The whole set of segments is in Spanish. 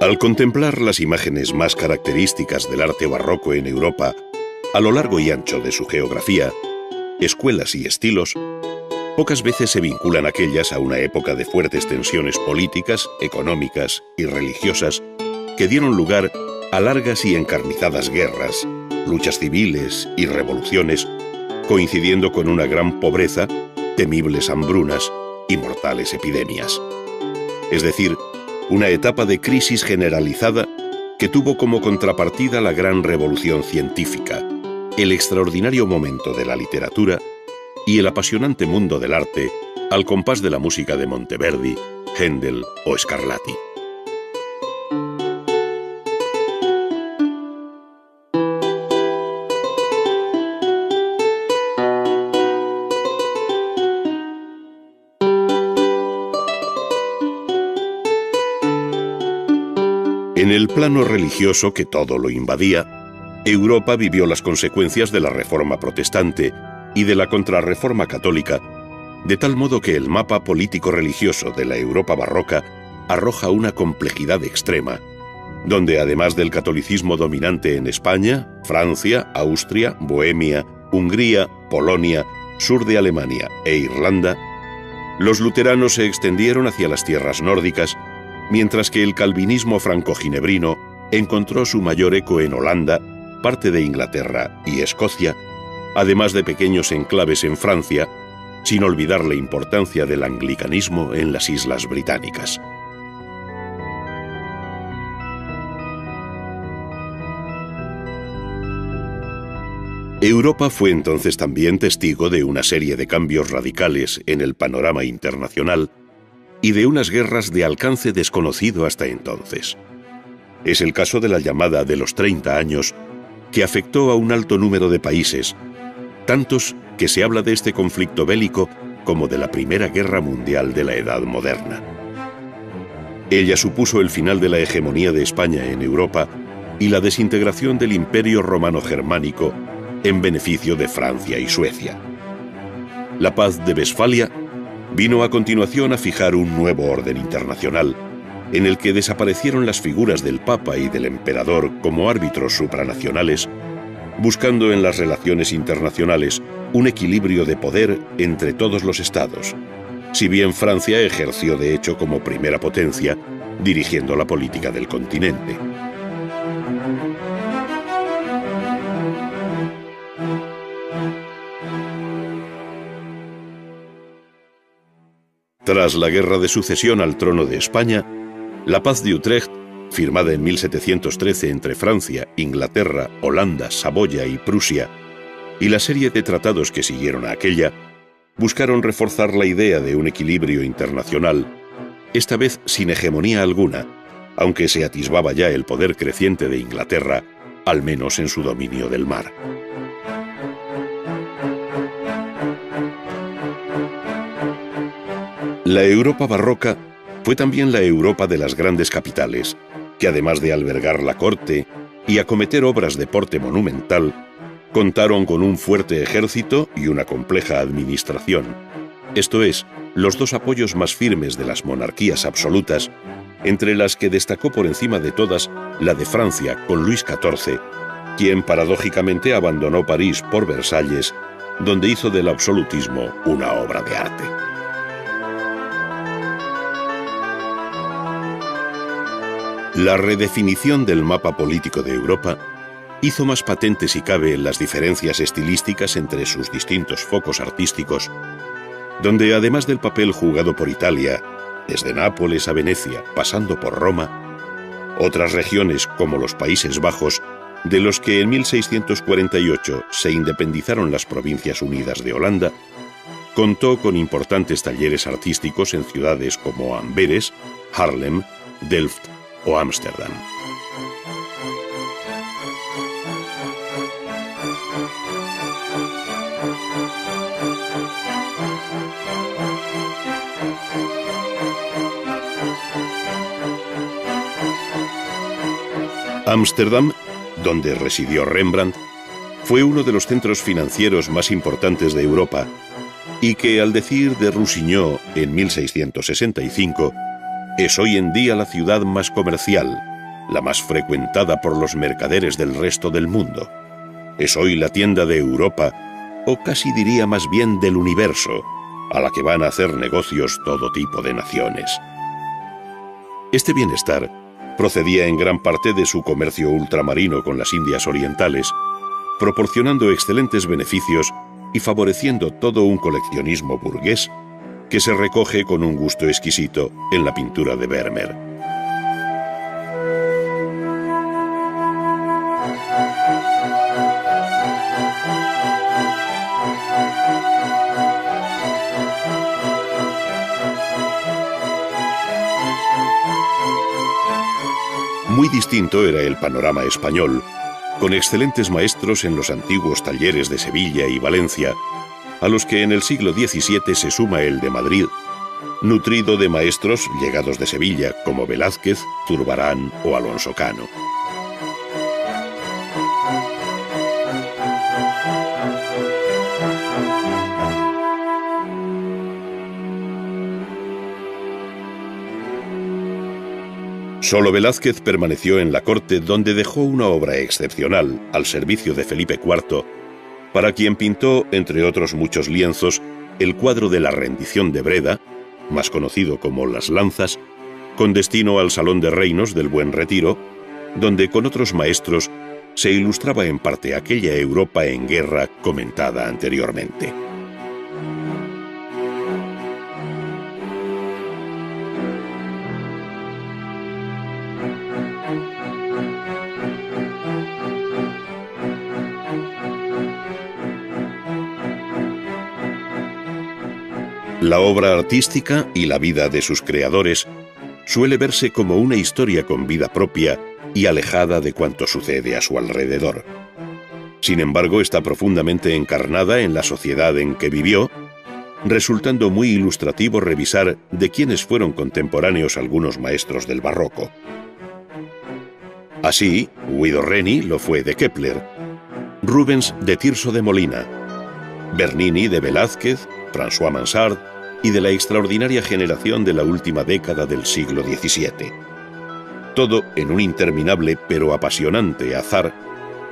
Al contemplar las imágenes más características del arte barroco en Europa, a lo largo y ancho de su geografía, escuelas y estilos, pocas veces se vinculan aquellas a una época de fuertes tensiones políticas, económicas y religiosas que dieron lugar a largas y encarnizadas guerras, luchas civiles y revoluciones, coincidiendo con una gran pobreza, temibles hambrunas y mortales epidemias. Es decir, una etapa de crisis generalizada que tuvo como contrapartida la gran revolución científica, el extraordinario momento de la literatura y el apasionante mundo del arte al compás de la música de Monteverdi, Händel o Scarlatti. En el plano religioso que todo lo invadía, Europa vivió las consecuencias de la Reforma protestante y de la Contrarreforma católica, de tal modo que el mapa político-religioso de la Europa barroca arroja una complejidad extrema, donde además del catolicismo dominante en España, Francia, Austria, Bohemia, Hungría, Polonia, sur de Alemania e Irlanda, los luteranos se extendieron hacia las tierras nórdicas, mientras que el calvinismo franco-ginebrino encontró su mayor eco en Holanda, parte de Inglaterra y Escocia, además de pequeños enclaves en Francia, sin olvidar la importancia del anglicanismo en las Islas Británicas. Europa fue entonces también testigo de una serie de cambios radicales en el panorama internacional y de unas guerras de alcance desconocido hasta entonces. Es el caso de la llamada de los 30 años, que afectó a un alto número de países, tantos que se habla de este conflicto bélico como de la Primera Guerra Mundial de la Edad Moderna. Ella supuso el final de la hegemonía de España en Europa y la desintegración del Imperio Romano-Germánico en beneficio de Francia y Suecia. La Paz de Westfalia vino a continuación a fijar un nuevo orden internacional, en el que desaparecieron las figuras del Papa y del Emperador como árbitros supranacionales, buscando en las relaciones internacionales un equilibrio de poder entre todos los estados, si bien Francia ejerció de hecho como primera potencia, dirigiendo la política del continente. Tras la Guerra de Sucesión al trono de España, la Paz de Utrecht, firmada en 1713 entre Francia, Inglaterra, Holanda, Saboya y Prusia, y la serie de tratados que siguieron a aquella, buscaron reforzar la idea de un equilibrio internacional, esta vez sin hegemonía alguna, aunque se atisbaba ya el poder creciente de Inglaterra, al menos en su dominio del mar. La Europa barroca fue también la Europa de las grandes capitales, que además de albergar la corte y acometer obras de porte monumental, contaron con un fuerte ejército y una compleja administración, esto es, los dos apoyos más firmes de las monarquías absolutas, entre las que destacó por encima de todas la de Francia con Luis XIV, quien paradójicamente abandonó París por Versalles, donde hizo del absolutismo una obra de arte. La redefinición del mapa político de Europa hizo más patentes si cabe las diferencias estilísticas entre sus distintos focos artísticos, donde además del papel jugado por Italia, desde Nápoles a Venecia, pasando por Roma, otras regiones como los Países Bajos, de los que en 1648 se independizaron las Provincias Unidas de Holanda, contó con importantes talleres artísticos en ciudades como Amberes, Haarlem, Delft o Ámsterdam. Ámsterdam, donde residió Rembrandt, fue uno de los centros financieros más importantes de Europa y que, al decir de Roussignol en 1665, es hoy en día la ciudad más comercial, la más frecuentada por los mercaderes del resto del mundo. Es hoy la tienda de Europa, o casi diría más bien del universo, a la que van a hacer negocios todo tipo de naciones. Este bienestar procedía en gran parte de su comercio ultramarino con las Indias Orientales, proporcionando excelentes beneficios y favoreciendo todo un coleccionismo burgués que se recoge con un gusto exquisito en la pintura de Vermeer. Muy distinto era el panorama español, con excelentes maestros en los antiguos talleres de Sevilla y Valencia, a los que en el siglo XVII se suma el de Madrid, nutrido de maestros llegados de Sevilla como Velázquez, Zurbarán o Alonso Cano. Solo Velázquez permaneció en la corte, donde dejó una obra excepcional al servicio de Felipe IV, para quien pintó, entre otros muchos lienzos, el cuadro de la rendición de Breda, más conocido como Las Lanzas, con destino al Salón de Reinos del Buen Retiro, donde con otros maestros se ilustraba en parte aquella Europa en guerra comentada anteriormente. La obra artística y la vida de sus creadores suele verse como una historia con vida propia y alejada de cuanto sucede a su alrededor. Sin embargo, está profundamente encarnada en la sociedad en que vivió, resultando muy ilustrativo revisar de quiénes fueron contemporáneos algunos maestros del barroco. Así, Guido Reni lo fue de Kepler, Rubens de Tirso de Molina, Bernini de Velázquez, François Mansart y de la extraordinaria generación de la última década del siglo XVII. Todo en un interminable pero apasionante azar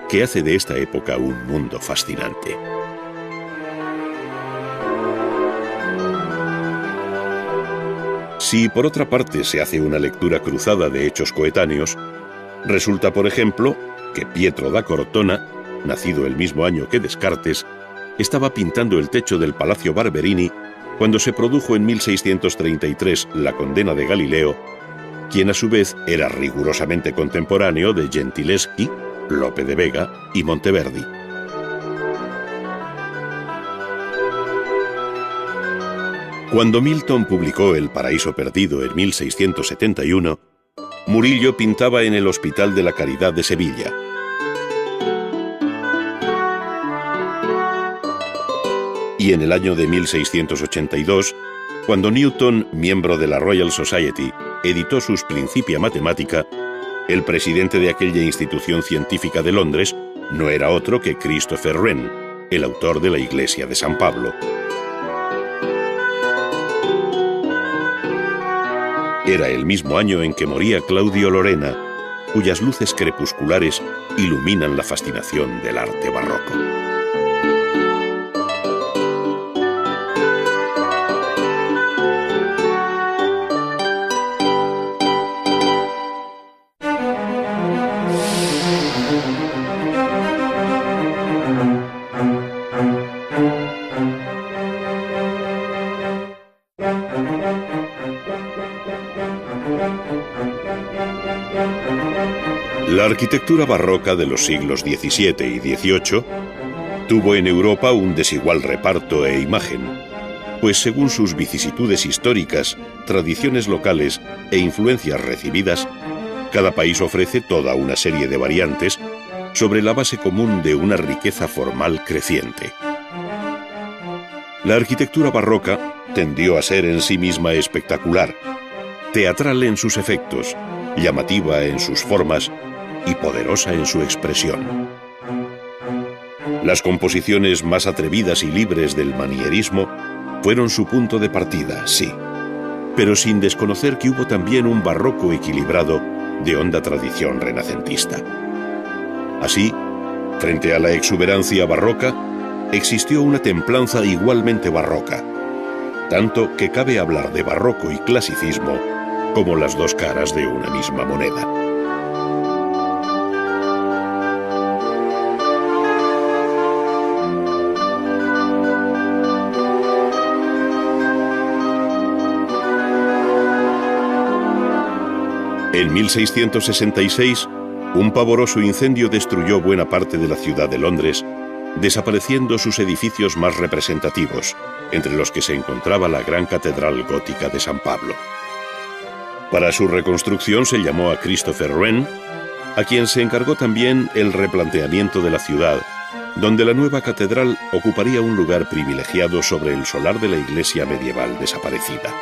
que hace de esta época un mundo fascinante. Si por otra parte se hace una lectura cruzada de hechos coetáneos, resulta, por ejemplo, que Pietro da Cortona, nacido el mismo año que Descartes, estaba pintando el techo del Palacio Barberini cuando se produjo en 1633 la condena de Galileo, quien a su vez era rigurosamente contemporáneo de Gentileschi, Lope de Vega y Monteverdi. Cuando Milton publicó El Paraíso Perdido en 1671, Murillo pintaba en el Hospital de la Caridad de Sevilla. Y en el año de 1682, cuando Newton, miembro de la Royal Society, editó sus Principia Mathematica, el presidente de aquella institución científica de Londres no era otro que Christopher Wren, el autor de la Iglesia de San Pablo. Era el mismo año en que moría Claudio Lorena, cuyas luces crepusculares iluminan la fascinación del arte barroco. La arquitectura barroca de los siglos XVII y XVIII tuvo en Europa un desigual reparto e imagen, pues según sus vicisitudes históricas, tradiciones locales e influencias recibidas, cada país ofrece toda una serie de variantes sobre la base común de una riqueza formal creciente. La arquitectura barroca tendió a ser en sí misma espectacular, teatral en sus efectos, llamativa en sus formas y poderosa en su expresión. Las composiciones más atrevidas y libres del manierismo fueron su punto de partida, sí, pero sin desconocer que hubo también un barroco equilibrado de honda tradición renacentista. Así, frente a la exuberancia barroca, existió una templanza igualmente barroca, tanto que cabe hablar de barroco y clasicismo como las dos caras de una misma moneda. En 1666, un pavoroso incendio destruyó buena parte de la ciudad de Londres, desapareciendo sus edificios más representativos, entre los que se encontraba la gran catedral gótica de San Pablo. Para su reconstrucción se llamó a Christopher Wren, a quien se encargó también el replanteamiento de la ciudad, donde la nueva catedral ocuparía un lugar privilegiado sobre el solar de la iglesia medieval desaparecida.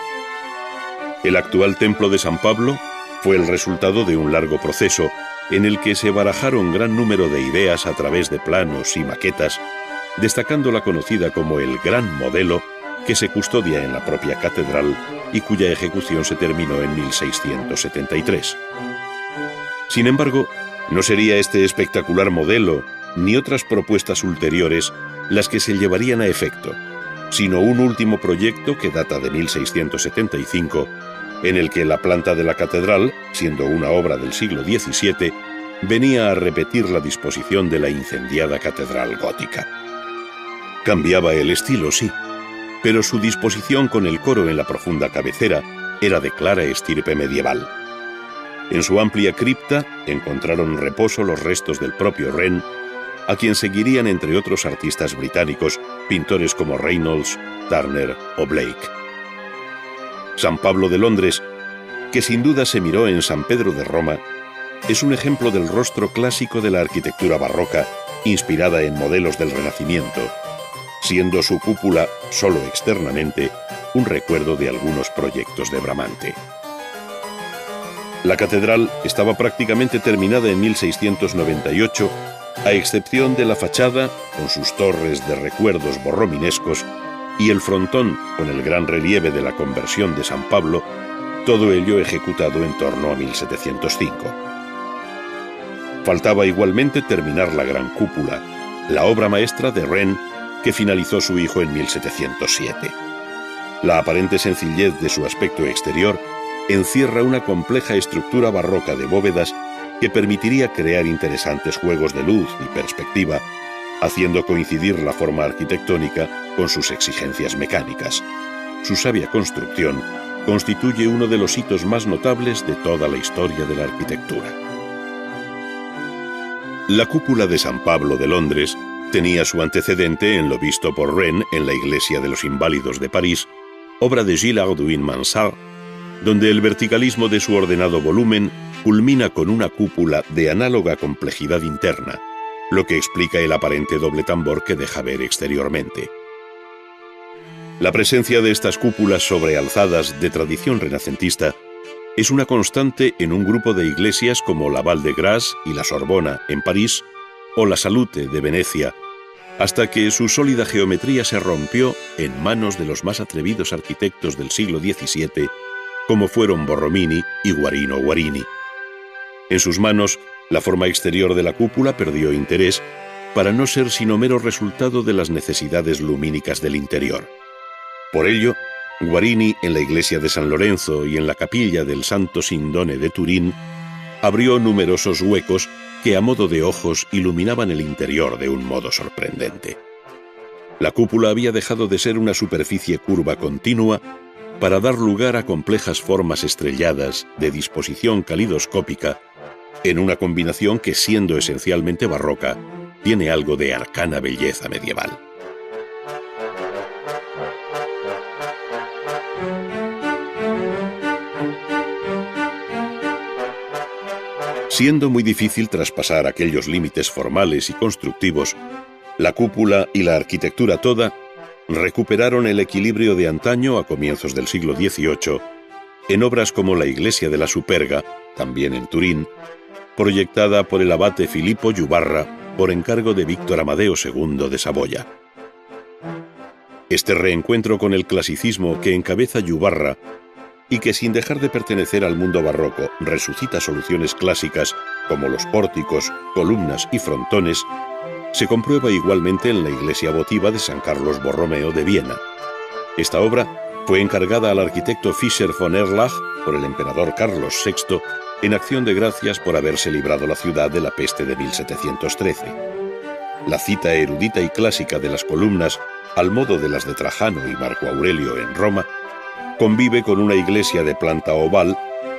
El actual templo de San Pablo fue el resultado de un largo proceso en el que se barajaron gran número de ideas a través de planos y maquetas, destacando la conocida como el Gran Modelo, que se custodia en la propia catedral y cuya ejecución se terminó en 1673. Sin embargo, no sería este espectacular modelo ni otras propuestas ulteriores las que se llevarían a efecto, sino un último proyecto que data de 1675, en el que la planta de la catedral, siendo una obra del siglo XVII, venía a repetir la disposición de la incendiada catedral gótica. Cambiaba el estilo, sí, pero su disposición con el coro en la profunda cabecera era de clara estirpe medieval. En su amplia cripta encontraron reposo los restos del propio Wren, a quien seguirían entre otros artistas británicos, pintores como Reynolds, Turner o Blake. San Pablo de Londres, que sin duda se miró en San Pedro de Roma, es un ejemplo del rostro clásico de la arquitectura barroca, inspirada en modelos del Renacimiento, siendo su cúpula, solo externamente, un recuerdo de algunos proyectos de Bramante. La catedral estaba prácticamente terminada en 1698, a excepción de la fachada, con sus torres de recuerdos borrominescos, y el frontón con el gran relieve de la conversión de San Pablo, todo ello ejecutado en torno a 1705. Faltaba igualmente terminar la gran cúpula, la obra maestra de Wren, que finalizó su hijo en 1707. La aparente sencillez de su aspecto exterior encierra una compleja estructura barroca de bóvedas que permitiría crear interesantes juegos de luz y perspectiva, haciendo coincidir la forma arquitectónica con sus exigencias mecánicas. Su sabia construcción constituye uno de los hitos más notables de toda la historia de la arquitectura. La cúpula de San Pablo de Londres tenía su antecedente en lo visto por Wren en la iglesia de los Inválidos de París, obra de Gilles Arduin-Mansart, donde el verticalismo de su ordenado volumen culmina con una cúpula de análoga complejidad interna, lo que explica el aparente doble tambor que deja ver exteriormente. La presencia de estas cúpulas sobrealzadas de tradición renacentista es una constante en un grupo de iglesias como la Val-de-Grâce y la Sorbona en París o la Salute de Venecia, hasta que su sólida geometría se rompió en manos de los más atrevidos arquitectos del siglo XVII, como fueron Borromini y Guarino Guarini. En sus manos, la forma exterior de la cúpula perdió interés para no ser sino mero resultado de las necesidades lumínicas del interior. Por ello, Guarini, en la iglesia de San Lorenzo y en la capilla del Santo Sindone de Turín, abrió numerosos huecos que a modo de ojos iluminaban el interior de un modo sorprendente. La cúpula había dejado de ser una superficie curva continua para dar lugar a complejas formas estrelladas de disposición calidoscópica, en una combinación que, siendo esencialmente barroca, tiene algo de arcana belleza medieval. Siendo muy difícil traspasar aquellos límites formales y constructivos, la cúpula y la arquitectura toda recuperaron el equilibrio de antaño a comienzos del siglo XVIII en obras como la iglesia de la Superga, también en Turín, proyectada por el abate Filippo Juvarra por encargo de Víctor Amadeo II de Saboya. Este reencuentro con el clasicismo que encabeza Juvarra y que sin dejar de pertenecer al mundo barroco resucita soluciones clásicas como los pórticos, columnas y frontones, se comprueba igualmente en la iglesia votiva de San Carlos Borromeo de Viena. Esta obra fue encargada al arquitecto Fischer von Erlach por el emperador Carlos VI en acción de gracias por haberse librado la ciudad de la peste de 1713. La cita erudita y clásica de las columnas, al modo de las de Trajano y Marco Aurelio en Roma, convive con una iglesia de planta oval,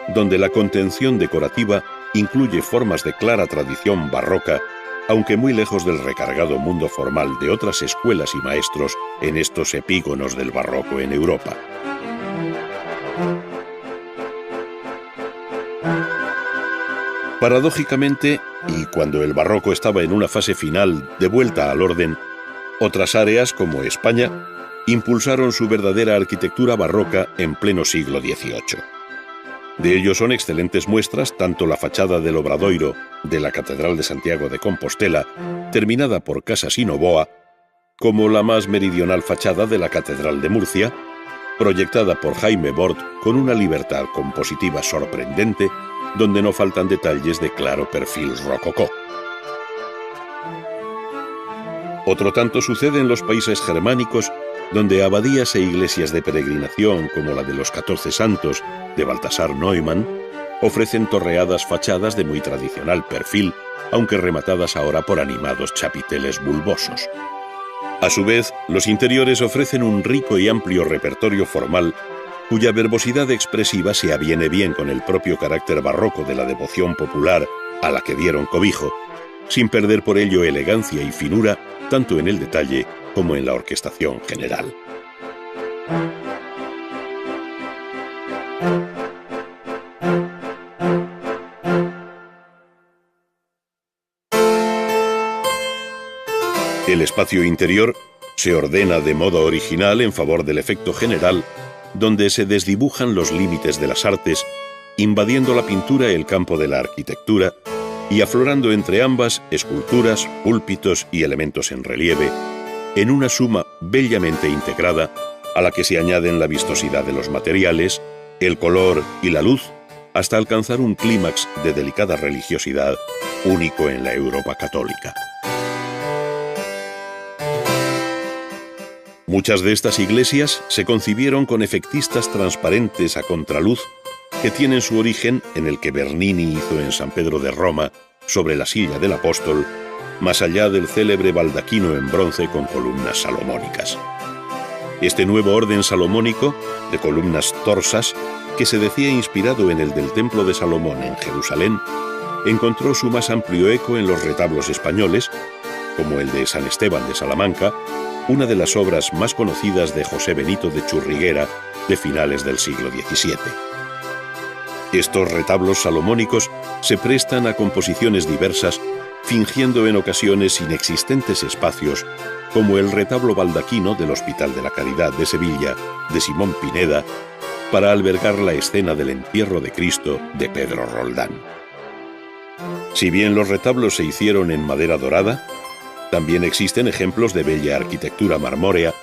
donde la contención decorativa incluye formas de clara tradición barroca, aunque muy lejos del recargado mundo formal de otras escuelas y maestros en estos epígonos del barroco en Europa. Paradójicamente, y cuando el barroco estaba en una fase final de vuelta al orden, otras áreas, como España, impulsaron su verdadera arquitectura barroca en pleno siglo XVIII. De ello son excelentes muestras tanto la fachada del Obradoiro de la Catedral de Santiago de Compostela, terminada por Casas y Novoa, como la más meridional fachada de la Catedral de Murcia, proyectada por Jaime Bort con una libertad compositiva sorprendente, donde no faltan detalles de claro perfil rococó. Otro tanto sucede en los países germánicos, donde abadías e iglesias de peregrinación como la de los 14 Santos de Baltasar Neumann ofrecen torreadas fachadas de muy tradicional perfil, aunque rematadas ahora por animados chapiteles bulbosos. A su vez, los interiores ofrecen un rico y amplio repertorio formal cuya verbosidad expresiva se aviene bien con el propio carácter barroco de la devoción popular a la que dieron cobijo, sin perder por ello elegancia y finura tanto en el detalle como en la orquestación general. El espacio interior se ordena de modo original en favor del efecto general, donde se desdibujan los límites de las artes, invadiendo la pintura el campo de la arquitectura y aflorando entre ambas esculturas, púlpitos y elementos en relieve, en una suma bellamente integrada a la que se añaden la vistosidad de los materiales, el color y la luz, hasta alcanzar un clímax de delicada religiosidad único en la Europa católica. Muchas de estas iglesias se concibieron con efectistas transparentes a contraluz que tienen su origen en el que Bernini hizo en San Pedro de Roma, sobre la silla del apóstol, más allá del célebre baldaquino en bronce con columnas salomónicas. Este nuevo orden salomónico, de columnas torsas, que se decía inspirado en el del Templo de Salomón en Jerusalén, encontró su más amplio eco en los retablos españoles, como el de San Esteban de Salamanca, una de las obras más conocidas de José Benito de Churriguera de finales del siglo XVII. Estos retablos salomónicos se prestan a composiciones diversas, fingiendo en ocasiones inexistentes espacios, como el retablo baldaquino del Hospital de la Caridad de Sevilla, de Simón Pineda, para albergar la escena del entierro de Cristo de Pedro Roldán. Si bien los retablos se hicieron en madera dorada, también existen ejemplos de bella arquitectura marmórea,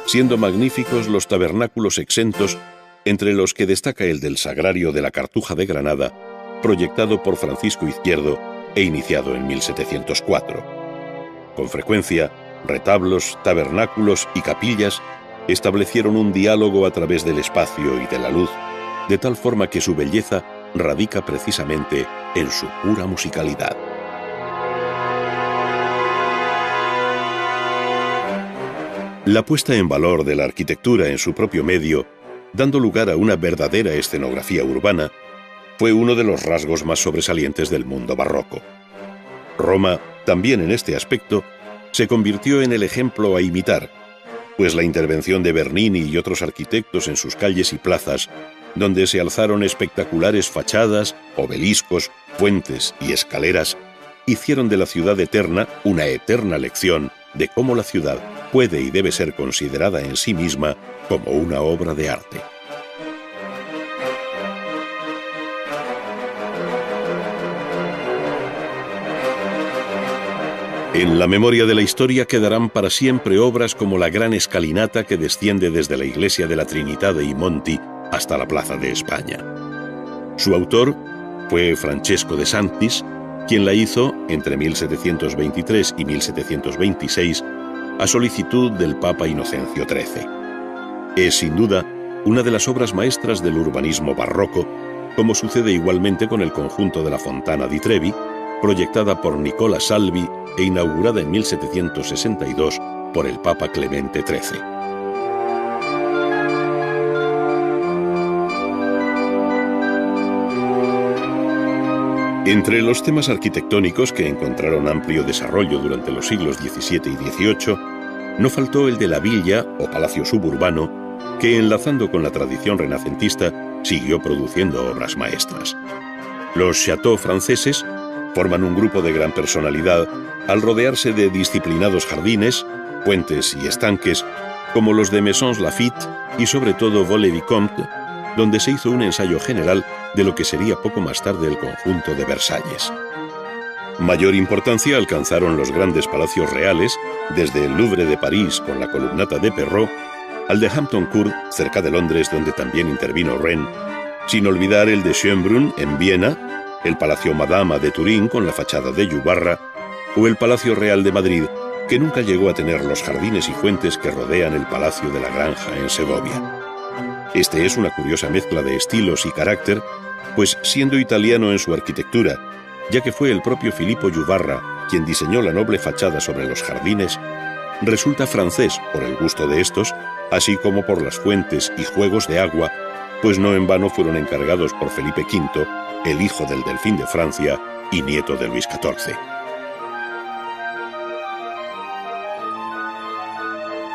siendo magníficos los tabernáculos exentos, entre los que destaca el del Sagrario de la Cartuja de Granada, proyectado por Francisco Izquierdo e iniciado en 1704. Con frecuencia, retablos, tabernáculos y capillas establecieron un diálogo a través del espacio y de la luz, de tal forma que su belleza radica precisamente en su pura musicalidad. La puesta en valor de la arquitectura en su propio medio, dando lugar a una verdadera escenografía urbana, fue uno de los rasgos más sobresalientes del mundo barroco. Roma, también en este aspecto, se convirtió en el ejemplo a imitar, pues la intervención de Bernini y otros arquitectos en sus calles y plazas, donde se alzaron espectaculares fachadas, obeliscos, puentes y escaleras, hicieron de la ciudad eterna una eterna lección de cómo la ciudad puede y debe ser considerada en sí misma como una obra de arte. En la memoria de la historia quedarán para siempre obras como la gran escalinata que desciende desde la iglesia de la Trinità dei Monti hasta la Plaza de España. Su autor fue Francesco de Santis, quien la hizo entre 1723 y 1726 a solicitud del Papa Inocencio XIII. Es, sin duda, una de las obras maestras del urbanismo barroco, como sucede igualmente con el conjunto de la Fontana di Trevi, proyectada por Nicola Salvi e inaugurada en 1762 por el Papa Clemente XIII. Entre los temas arquitectónicos que encontraron amplio desarrollo durante los siglos XVII y XVIII, no faltó el de la villa o palacio suburbano, que, enlazando con la tradición renacentista, siguió produciendo obras maestras. Los châteaux franceses forman un grupo de gran personalidad al rodearse de disciplinados jardines, puentes y estanques, como los de Maisons Laffitte y sobre todo Vaux-le-Vicomte, donde se hizo un ensayo general de lo que sería poco más tarde el conjunto de Versalles. Mayor importancia alcanzaron los grandes palacios reales, desde el Louvre de París con la columnata de Perrault, al de Hampton Court, cerca de Londres, donde también intervino Wren, sin olvidar el de Schönbrunn en Viena, el Palacio Madama de Turín con la fachada de Yubarra, o el Palacio Real de Madrid, que nunca llegó a tener los jardines y fuentes que rodean el Palacio de la Granja en Segovia. Este es una curiosa mezcla de estilos y carácter, pues siendo italiano en su arquitectura, ya que fue el propio Filippo Yubarra quien diseñó la noble fachada sobre los jardines, resulta francés por el gusto de estos, así como por las fuentes y juegos de agua, pues no en vano fueron encargados por Felipe V, el hijo del Delfín de Francia y nieto de Luis XIV.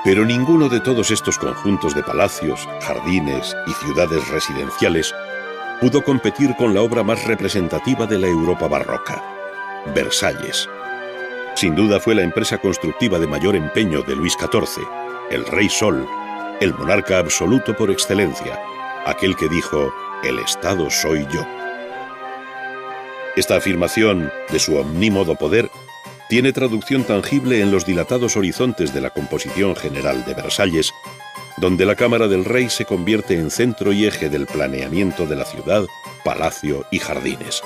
Pero ninguno de todos estos conjuntos de palacios, jardines y ciudades residenciales pudo competir con la obra más representativa de la Europa barroca, Versalles. Sin duda fue la empresa constructiva de mayor empeño de Luis XIV, el Rey Sol, el monarca absoluto por excelencia, aquel que dijo: «El Estado soy yo». Esta afirmación de su omnímodo poder tiene traducción tangible en los dilatados horizontes de la composición general de Versalles, donde la Cámara del Rey se convierte en centro y eje del planeamiento de la ciudad, palacio y jardines.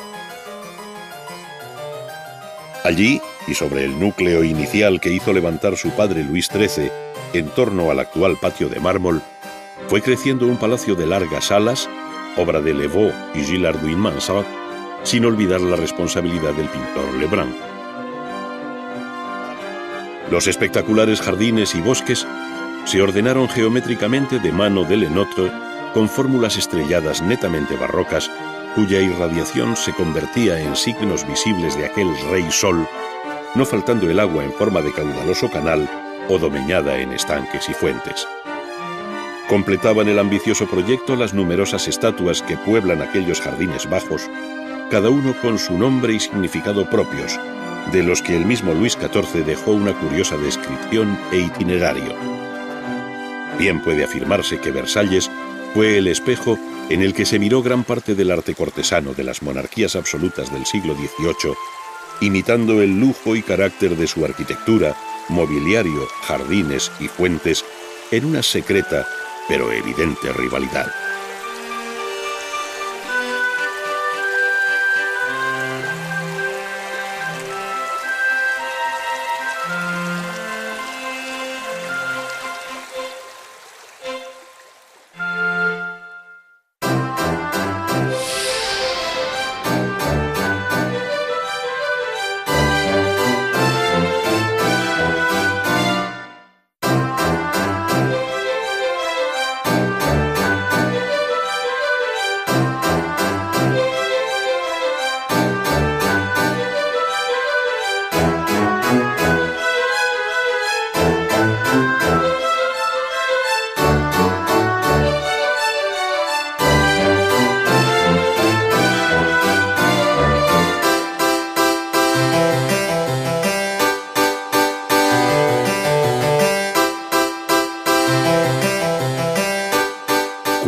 Allí, y sobre el núcleo inicial que hizo levantar su padre Luis XIII en torno al actual patio de mármol, fue creciendo un palacio de largas alas, obra de Le Vau y Gilles Arduin-Mansart, sin olvidar la responsabilidad del pintor Lebrun. Los espectaculares jardines y bosques se ordenaron geométricamente de mano de Lenotre con fórmulas estrelladas netamente barrocas, cuya irradiación se convertía en signos visibles de aquel Rey Sol, no faltando el agua en forma de caudaloso canal o domeñada en estanques y fuentes. Completaban el ambicioso proyecto las numerosas estatuas que pueblan aquellos jardines bajos, cada uno con su nombre y significado propios, de los que el mismo Luis XIV dejó una curiosa descripción e itinerario. Bien puede afirmarse que Versalles fue el espejo en el que se miró gran parte del arte cortesano de las monarquías absolutas del siglo XVIII, imitando el lujo y carácter de su arquitectura, mobiliario, jardines y fuentes en una secreta pero evidente rivalidad.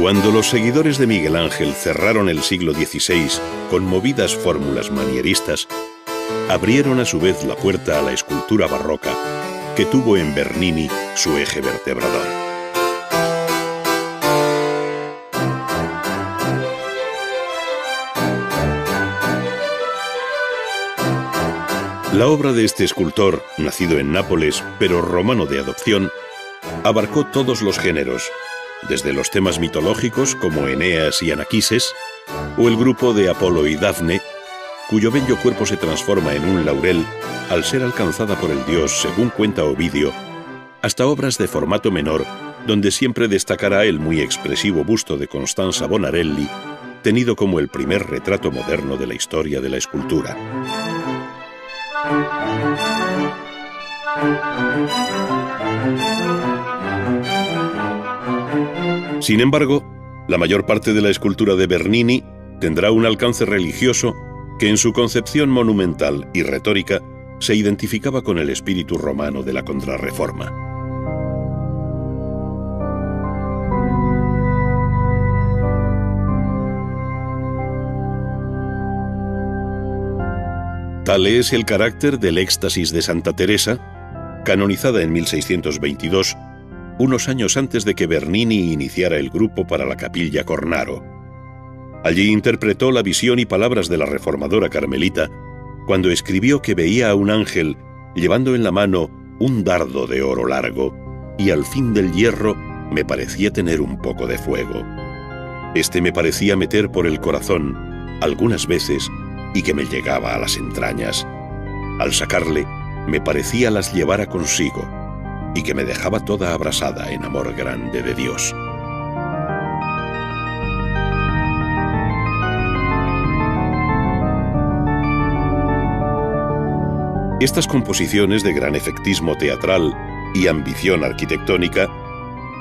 Cuando los seguidores de Miguel Ángel cerraron el siglo XVI con movidas fórmulas manieristas, abrieron a su vez la puerta a la escultura barroca, que tuvo en Bernini su eje vertebrador. La obra de este escultor, nacido en Nápoles, pero romano de adopción, abarcó todos los géneros, desde los temas mitológicos como Eneas y Anaquises, o el grupo de Apolo y Dafne, cuyo bello cuerpo se transforma en un laurel al ser alcanzada por el dios, según cuenta Ovidio, hasta obras de formato menor, donde siempre destacará el muy expresivo busto de Constanza Bonarelli, tenido como el primer retrato moderno de la historia de la escultura. Sin embargo, la mayor parte de la escultura de Bernini tendrá un alcance religioso que en su concepción monumental y retórica se identificaba con el espíritu romano de la Contrarreforma. Tal es el carácter del Éxtasis de Santa Teresa, canonizada en 1622, unos años antes de que Bernini iniciara el grupo para la Capilla Cornaro. Allí interpretó la visión y palabras de la reformadora carmelita cuando escribió que veía a un ángel llevando en la mano un dardo de oro largo y al fin del hierro me parecía tener un poco de fuego. Este me parecía meter por el corazón algunas veces y que me llegaba a las entrañas. Al sacarle, me parecía las llevara consigo y que me dejaba toda abrasada en amor grande de Dios. Estas composiciones de gran efectismo teatral y ambición arquitectónica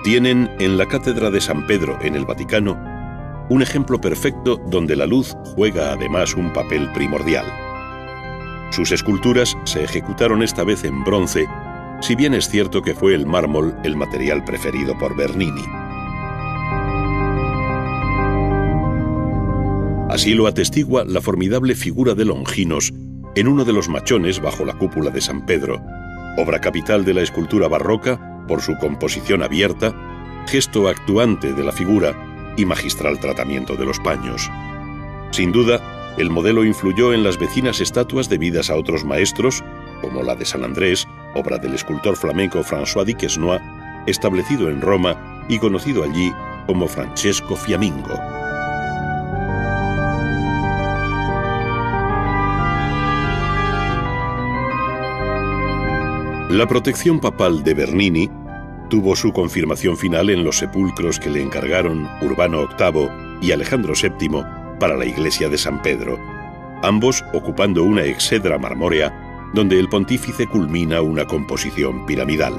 tienen en la Cátedra de San Pedro en el Vaticano un ejemplo perfecto donde la luz juega además un papel primordial. Sus esculturas se ejecutaron esta vez en bronce, si bien es cierto que fue el mármol el material preferido por Bernini. Así lo atestigua la formidable figura de Longinos en uno de los machones bajo la cúpula de San Pedro, obra capital de la escultura barroca por su composición abierta, gesto actuante de la figura y magistral tratamiento de los paños. Sin duda, el modelo influyó en las vecinas estatuas debidas a otros maestros, como la de San Andrés, obra del escultor flamenco François di Quesnoy, establecido en Roma y conocido allí como Francesco Fiammingo. La protección papal de Bernini tuvo su confirmación final en los sepulcros que le encargaron Urbano VIII y Alejandro VII para la iglesia de San Pedro, ambos ocupando una exedra marmórea donde el pontífice culmina una composición piramidal.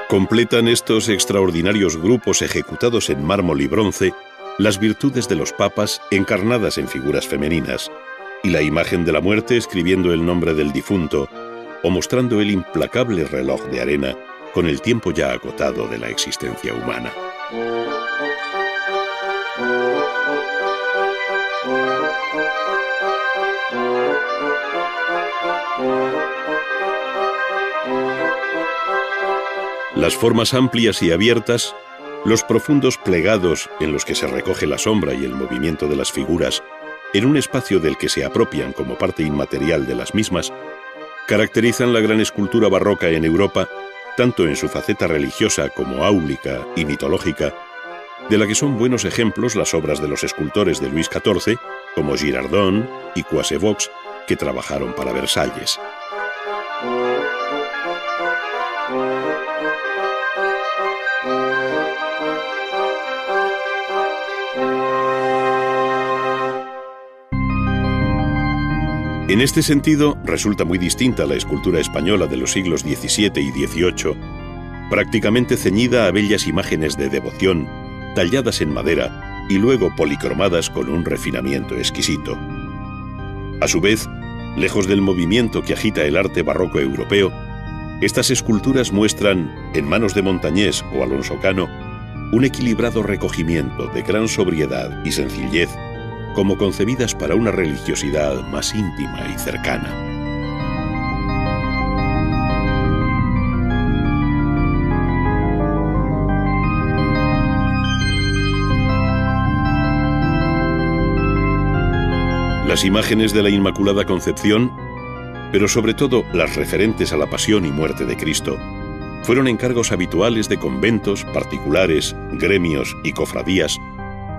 Completan estos extraordinarios grupos ejecutados en mármol y bronce las virtudes de los papas encarnadas en figuras femeninas, y la imagen de la muerte escribiendo el nombre del difunto, o mostrando el implacable reloj de arena con el tiempo ya agotado de la existencia humana. Las formas amplias y abiertas, los profundos plegados en los que se recoge la sombra y el movimiento de las figuras, en un espacio del que se apropian como parte inmaterial de las mismas, caracterizan la gran escultura barroca en Europa, tanto en su faceta religiosa como áulica y mitológica, de la que son buenos ejemplos las obras de los escultores de Luis XIV, como Girardon y Coisevaux, que trabajaron para Versalles. En este sentido, resulta muy distinta la escultura española de los siglos XVII y XVIII, prácticamente ceñida a bellas imágenes de devoción, talladas en madera y luego policromadas con un refinamiento exquisito. A su vez, lejos del movimiento que agita el arte barroco europeo, estas esculturas muestran, en manos de Montañés o Alonso Cano, un equilibrado recogimiento de gran sobriedad y sencillez, como concebidas para una religiosidad más íntima y cercana. Las imágenes de la Inmaculada Concepción, pero sobre todo las referentes a la pasión y muerte de Cristo, fueron encargos habituales de conventos, particulares, gremios y cofradías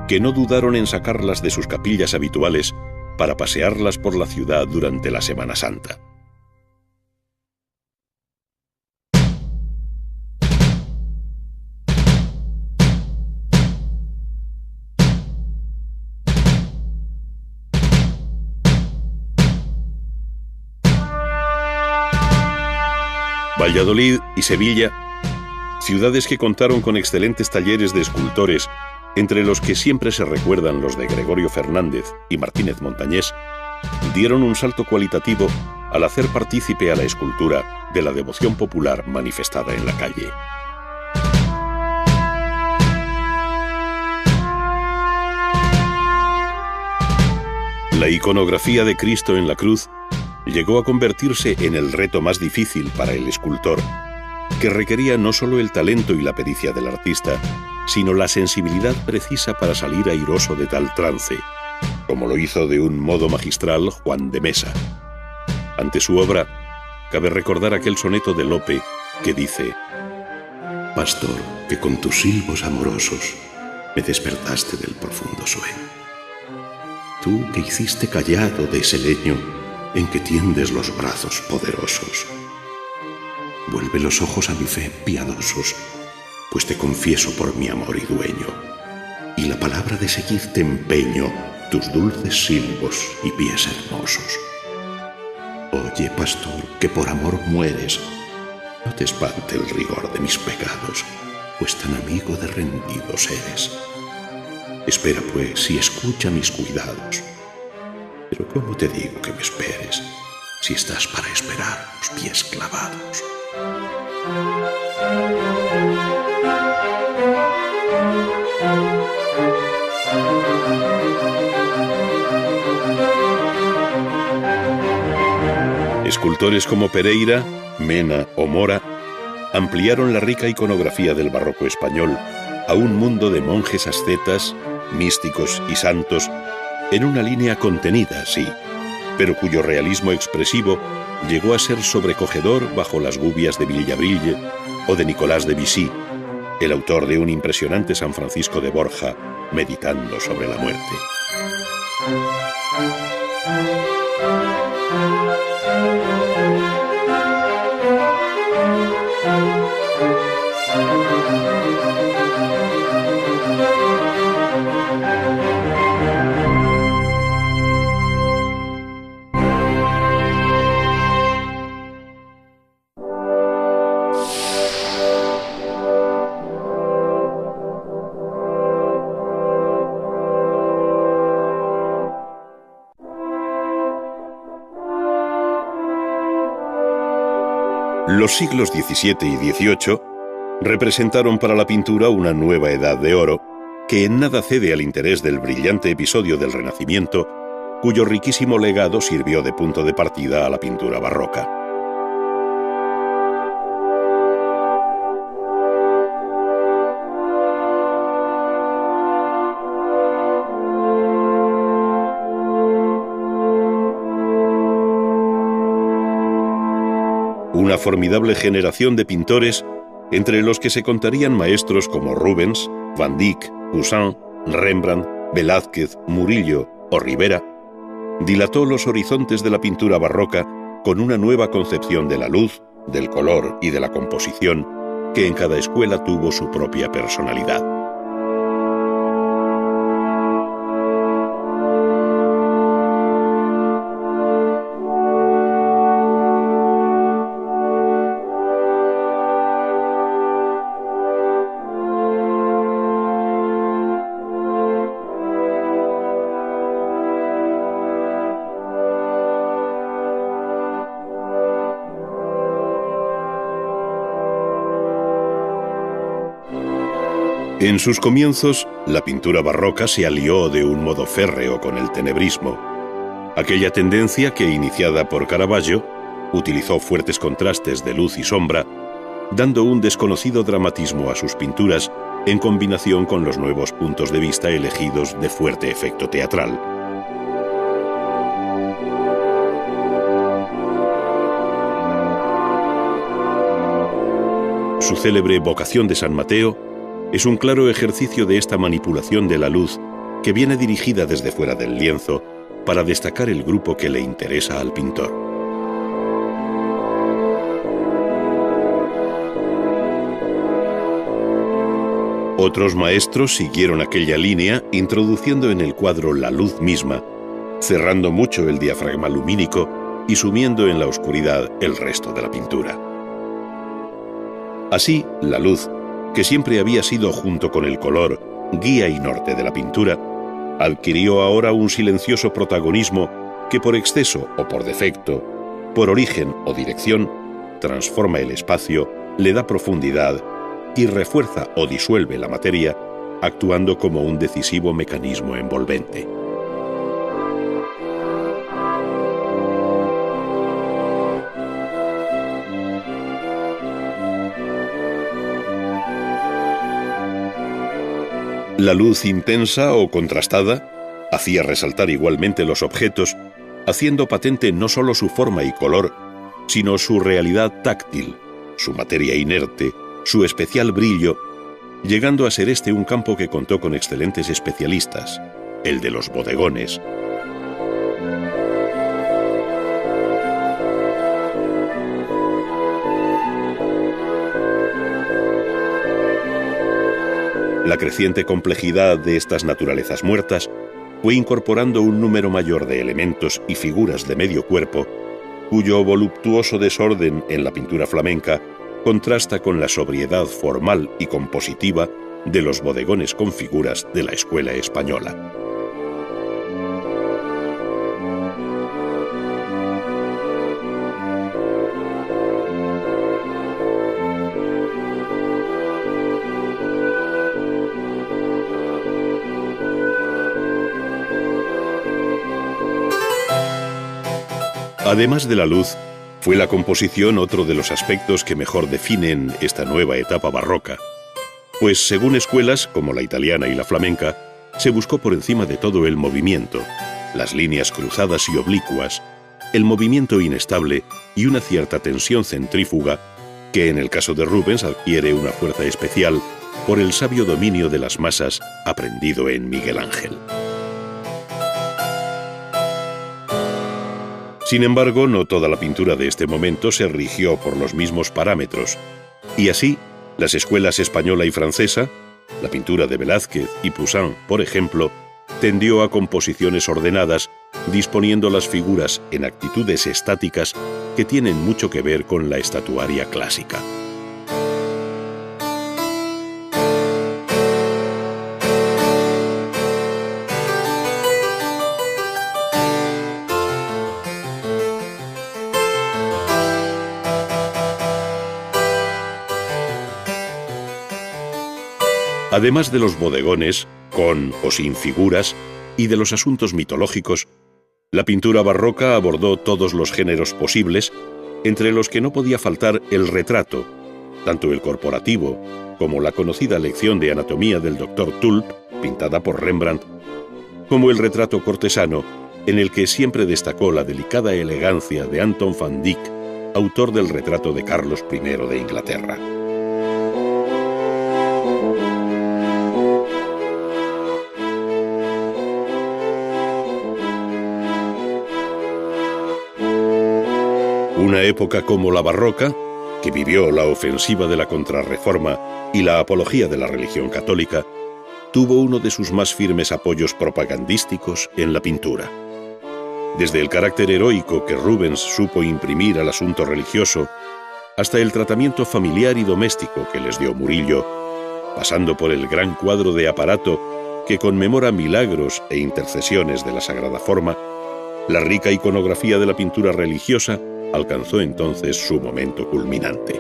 que no dudaron en sacarlas de sus capillas habituales para pasearlas por la ciudad durante la Semana Santa. Valladolid y Sevilla, ciudades que contaron con excelentes talleres de escultores, entre los que siempre se recuerdan los de Gregorio Fernández y Martínez Montañés, dieron un salto cualitativo al hacer partícipe a la escultura de la devoción popular manifestada en la calle. La iconografía de Cristo en la cruz llegó a convertirse en el reto más difícil para el escultor, que requería no solo el talento y la pericia del artista, sino la sensibilidad precisa para salir airoso de tal trance, como lo hizo de un modo magistral Juan de Mesa. Ante su obra, cabe recordar aquel soneto de Lope que dice: «Pastor, que con tus silbos amorosos me despertaste del profundo sueño. Tú que hiciste callado de ese leño en que tiendes los brazos poderosos. Vuelve los ojos a mi fe piadosos, pues te confieso por mi amor y dueño, y la palabra de seguirte empeño tus dulces silbos y pies hermosos. Oye, pastor, que por amor mueres, no te espante el rigor de mis pecados, pues tan amigo de rendidos eres. Espera, pues, y escucha mis cuidados. Pero ¿cómo te digo que me esperes, si estás para esperar los pies clavados?» Escultores como Pereira, Mena o Mora ampliaron la rica iconografía del barroco español a un mundo de monjes ascetas, místicos y santos, en una línea contenida, sí, pero cuyo realismo expresivo llegó a ser sobrecogedor bajo las gubias de Villabrille o de Nicolás de Vichy, el autor de un impresionante San Francisco de Borja, meditando sobre la muerte. Los siglos XVII y XVIII representaron para la pintura una nueva edad de oro que en nada cede al interés del brillante episodio del Renacimiento, cuyo riquísimo legado sirvió de punto de partida a la pintura barroca. Una formidable generación de pintores, entre los que se contarían maestros como Rubens, Van Dyck, Poussin, Rembrandt, Velázquez, Murillo o Rivera, dilató los horizontes de la pintura barroca con una nueva concepción de la luz, del color y de la composición, que en cada escuela tuvo su propia personalidad. En sus comienzos, la pintura barroca se alió de un modo férreo con el tenebrismo, aquella tendencia que, iniciada por Caravaggio, utilizó fuertes contrastes de luz y sombra, dando un desconocido dramatismo a sus pinturas en combinación con los nuevos puntos de vista elegidos de fuerte efecto teatral. Su célebre Vocación de San Mateo es un claro ejercicio de esta manipulación de la luz que viene dirigida desde fuera del lienzo para destacar el grupo que le interesa al pintor. Otros maestros siguieron aquella línea introduciendo en el cuadro la luz misma, cerrando mucho el diafragma lumínico y sumiendo en la oscuridad el resto de la pintura. Así, la luz, que siempre había sido junto con el color, guía y norte de la pintura, adquirió ahora un silencioso protagonismo que por exceso o por defecto, por origen o dirección, transforma el espacio, le da profundidad y refuerza o disuelve la materia, actuando como un decisivo mecanismo envolvente. La luz intensa o contrastada hacía resaltar igualmente los objetos, haciendo patente no solo su forma y color, sino su realidad táctil, su materia inerte, su especial brillo, llegando a ser este un campo que contó con excelentes especialistas, el de los bodegones. La creciente complejidad de estas naturalezas muertas fue incorporando un número mayor de elementos y figuras de medio cuerpo, cuyo voluptuoso desorden en la pintura flamenca contrasta con la sobriedad formal y compositiva de los bodegones con figuras de la escuela española. Además de la luz, fue la composición otro de los aspectos que mejor definen esta nueva etapa barroca, pues según escuelas como la italiana y la flamenca, se buscó por encima de todo el movimiento, las líneas cruzadas y oblicuas, el movimiento inestable y una cierta tensión centrífuga que en el caso de Rubens adquiere una fuerza especial por el sabio dominio de las masas aprendido en Miguel Ángel. Sin embargo, no toda la pintura de este momento se rigió por los mismos parámetros, y así, las escuelas española y francesa, la pintura de Velázquez y Poussin, por ejemplo, tendió a composiciones ordenadas, disponiendo las figuras en actitudes estáticas que tienen mucho que ver con la estatuaria clásica. Además de los bodegones, con o sin figuras, y de los asuntos mitológicos, la pintura barroca abordó todos los géneros posibles, entre los que no podía faltar el retrato, tanto el corporativo como la conocida lección de anatomía del Dr. Tulp, pintada por Rembrandt, como el retrato cortesano, en el que siempre destacó la delicada elegancia de Anton van Dyck, autor del retrato de Carlos I de Inglaterra. Una época como la barroca, que vivió la ofensiva de la Contrarreforma y la apología de la religión católica, tuvo uno de sus más firmes apoyos propagandísticos en la pintura. Desde el carácter heroico que Rubens supo imprimir al asunto religioso, hasta el tratamiento familiar y doméstico que les dio Murillo, pasando por el gran cuadro de aparato que conmemora milagros e intercesiones de la Sagrada Forma, la rica iconografía de la pintura religiosa alcanzó entonces su momento culminante.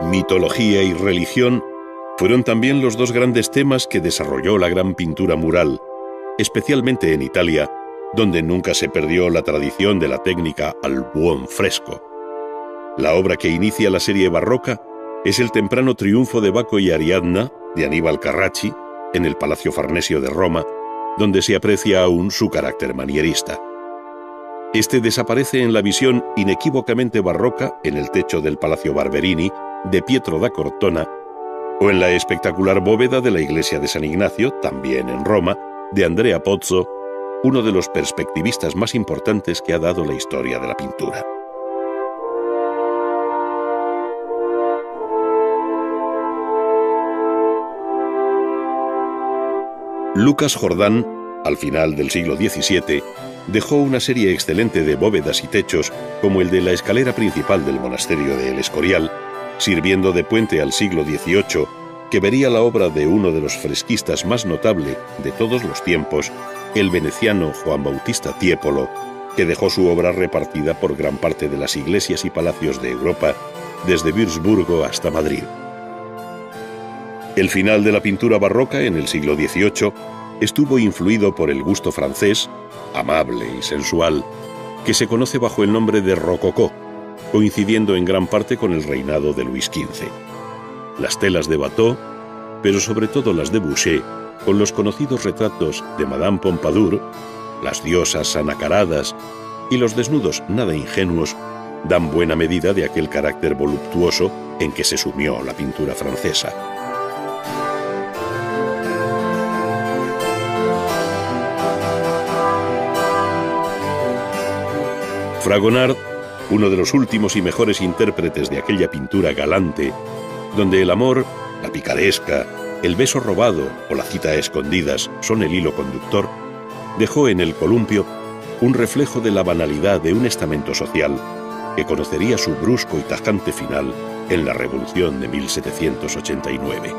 Mitología y religión fueron también los dos grandes temas que desarrolló la gran pintura mural, especialmente en Italia, donde nunca se perdió la tradición de la técnica al buon fresco. La obra que inicia la serie barroca es el temprano triunfo de Baco y Ariadna, de Aníbal Carracci, en el Palacio Farnesio de Roma, donde se aprecia aún su carácter manierista. Este desaparece en la visión inequívocamente barroca en el techo del Palacio Barberini, de Pietro da Cortona, o en la espectacular bóveda de la iglesia de San Ignacio, también en Roma, de Andrea Pozzo, uno de los perspectivistas más importantes que ha dado la historia de la pintura. Lucas Jordán, al final del siglo XVII, dejó una serie excelente de bóvedas y techos, como el de la escalera principal del monasterio de El Escorial, sirviendo de puente al siglo XVIII, que vería la obra de uno de los fresquistas más notable de todos los tiempos, el veneciano Juan Bautista Tiepolo, que dejó su obra repartida por gran parte de las iglesias y palacios de Europa, desde Würzburgo hasta Madrid. El final de la pintura barroca en el siglo XVIII estuvo influido por el gusto francés, amable y sensual, que se conoce bajo el nombre de rococó, coincidiendo en gran parte con el reinado de Luis XV. Las telas de Watteau, pero sobre todo las de Boucher, con los conocidos retratos de Madame Pompadour, las diosas anacaradas y los desnudos nada ingenuos, dan buena medida de aquel carácter voluptuoso en que se sumió la pintura francesa. Fragonard, uno de los últimos y mejores intérpretes de aquella pintura galante, donde el amor, la picaresca, el beso robado o la cita a escondidas son el hilo conductor, dejó en el columpio un reflejo de la banalidad de un estamento social que conocería su brusco y tajante final en la Revolución de 1789.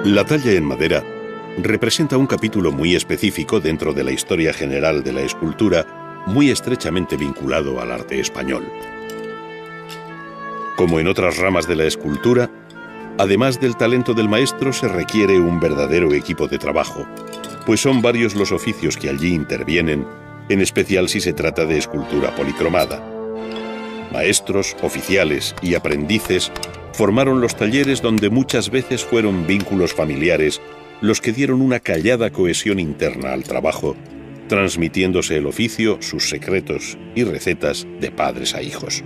La talla en madera representa un capítulo muy específico dentro de la historia general de la escultura, muy estrechamente vinculado al arte español. Como en otras ramas de la escultura, además del talento del maestro se requiere un verdadero equipo de trabajo, pues son varios los oficios que allí intervienen, en especial si se trata de escultura policromada. Maestros, oficiales y aprendices formaron los talleres donde muchas veces fueron vínculos familiares los que dieron una callada cohesión interna al trabajo, transmitiéndose el oficio, sus secretos y recetas de padres a hijos.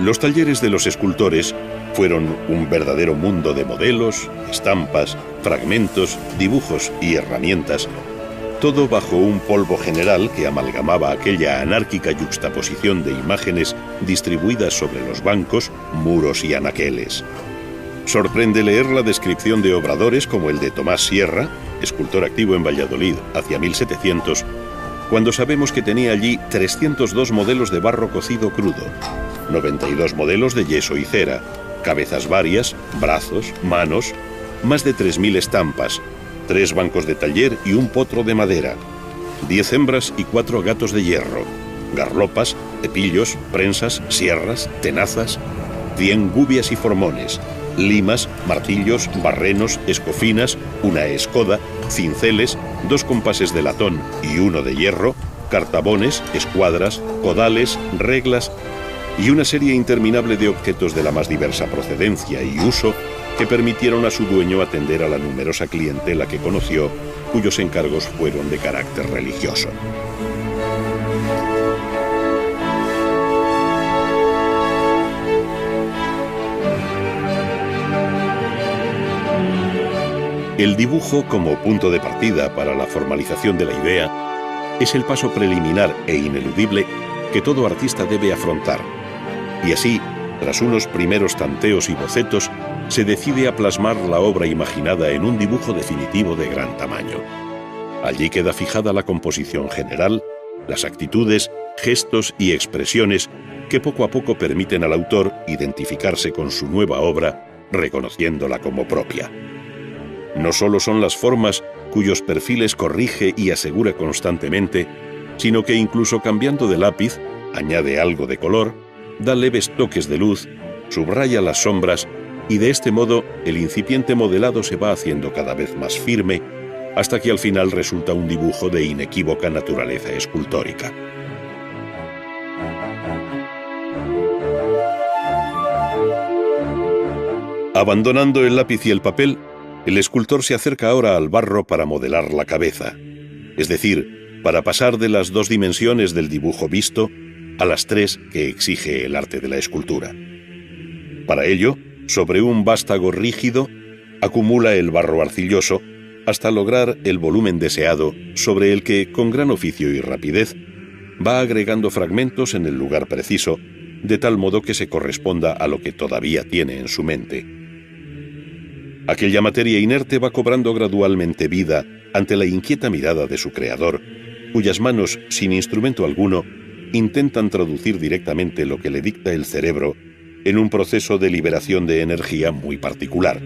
Los talleres de los escultores fueron un verdadero mundo de modelos, estampas, fragmentos, dibujos y herramientas, todo bajo un polvo general que amalgamaba aquella anárquica yuxtaposición de imágenes distribuidas sobre los bancos, muros y anaqueles. Sorprende leer la descripción de obradores como el de Tomás Sierra, escultor activo en Valladolid hacia 1700, cuando sabemos que tenía allí 302 modelos de barro cocido crudo, 92 modelos de yeso y cera, cabezas varias, brazos, manos, más de 3000 estampas, 3 bancos de taller y un potro de madera, 10 hembras y 4 gatos de hierro, garlopas, cepillos, prensas, sierras, tenazas, 100 gubias y formones, limas, martillos, barrenos, escofinas, una escoda, cinceles, 2 compases de latón y 1 de hierro, cartabones, escuadras, codales, reglas y una serie interminable de objetos de la más diversa procedencia y uso que permitieron a su dueño atender a la numerosa clientela que conoció, cuyos encargos fueron de carácter religioso. El dibujo, como punto de partida para la formalización de la idea, es el paso preliminar e ineludible que todo artista debe afrontar. Y así, tras unos primeros tanteos y bocetos, se decide a plasmar la obra imaginada en un dibujo definitivo de gran tamaño. Allí queda fijada la composición general, las actitudes, gestos y expresiones que poco a poco permiten al autor identificarse con su nueva obra, reconociéndola como propia. No solo son las formas cuyos perfiles corrige y asegura constantemente, sino que incluso cambiando de lápiz, añade algo de color, da leves toques de luz, subraya las sombras y de este modo el incipiente modelado se va haciendo cada vez más firme hasta que al final resulta un dibujo de inequívoca naturaleza escultórica. Abandonando el lápiz y el papel, el escultor se acerca ahora al barro para modelar la cabeza, es decir, para pasar de las 2 dimensiones del dibujo visto a las 3 que exige el arte de la escultura. Para ello, sobre un vástago rígido, acumula el barro arcilloso hasta lograr el volumen deseado sobre el que, con gran oficio y rapidez, va agregando fragmentos en el lugar preciso, de tal modo que se corresponda a lo que todavía tiene en su mente. Aquella materia inerte va cobrando gradualmente vida ante la inquieta mirada de su creador, cuyas manos, sin instrumento alguno, intentan traducir directamente lo que le dicta el cerebro en un proceso de liberación de energía muy particular.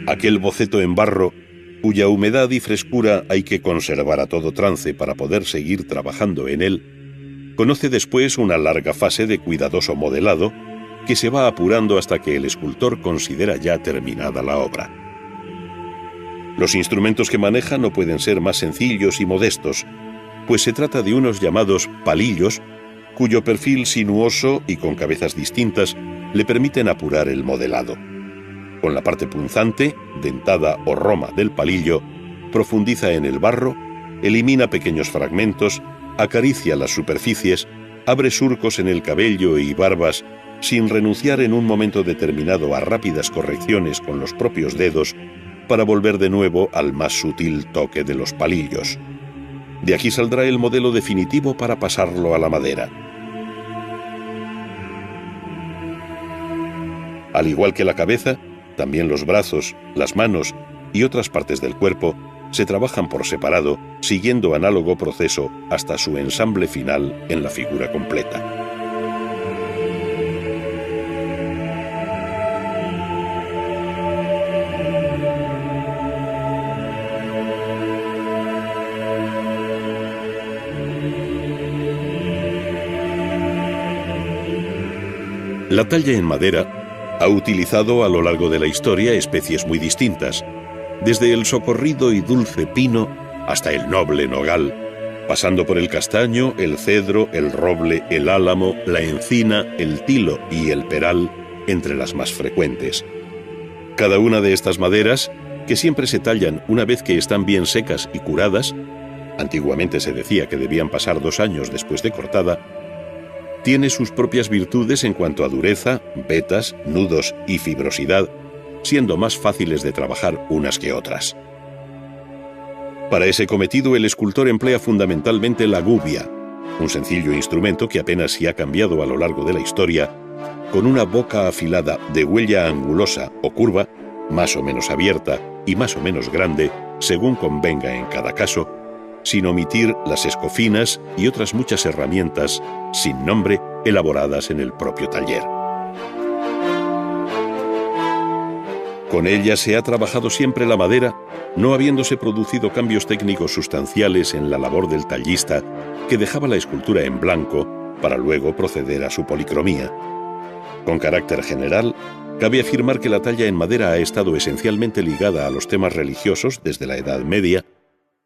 Aquel boceto en barro, cuya humedad y frescura hay que conservar a todo trance para poder seguir trabajando en él, conoce después una larga fase de cuidadoso modelado que se va apurando hasta que el escultor considera ya terminada la obra. Los instrumentos que maneja no pueden ser más sencillos y modestos, pues se trata de unos llamados palillos, cuyo perfil sinuoso y con cabezas distintas le permiten apurar el modelado. Con la parte punzante, dentada o roma del palillo, profundiza en el barro, elimina pequeños fragmentos, acaricia las superficies, abre surcos en el cabello y barbas, sin renunciar en un momento determinado a rápidas correcciones con los propios dedos, para volver de nuevo al más sutil toque de los palillos. De aquí saldrá el modelo definitivo para pasarlo a la madera. Al igual que la cabeza, también los brazos, las manos y otras partes del cuerpo se trabajan por separado, siguiendo análogo proceso hasta su ensamble final en la figura completa. La talla en madera ha utilizado a lo largo de la historia especies muy distintas, desde el socorrido y dulce pino hasta el noble nogal, pasando por el castaño, el cedro, el roble, el álamo, la encina, el tilo y el peral, entre las más frecuentes. Cada una de estas maderas, que siempre se tallan una vez que están bien secas y curadas, antiguamente se decía que debían pasar 2 años después de cortada, tiene sus propias virtudes en cuanto a dureza, vetas, nudos y fibrosidad, siendo más fáciles de trabajar unas que otras. Para ese cometido el escultor emplea fundamentalmente la gubia, un sencillo instrumento que apenas se ha cambiado a lo largo de la historia, con una boca afilada de huella angulosa o curva, más o menos abierta y más o menos grande, según convenga en cada caso, sin omitir las escofinas y otras muchas herramientas sin nombre elaboradas en el propio taller. Con ella se ha trabajado siempre la madera, no habiéndose producido cambios técnicos sustanciales en la labor del tallista, que dejaba la escultura en blanco para luego proceder a su policromía. Con carácter general, cabe afirmar que la talla en madera ha estado esencialmente ligada a los temas religiosos desde la Edad Media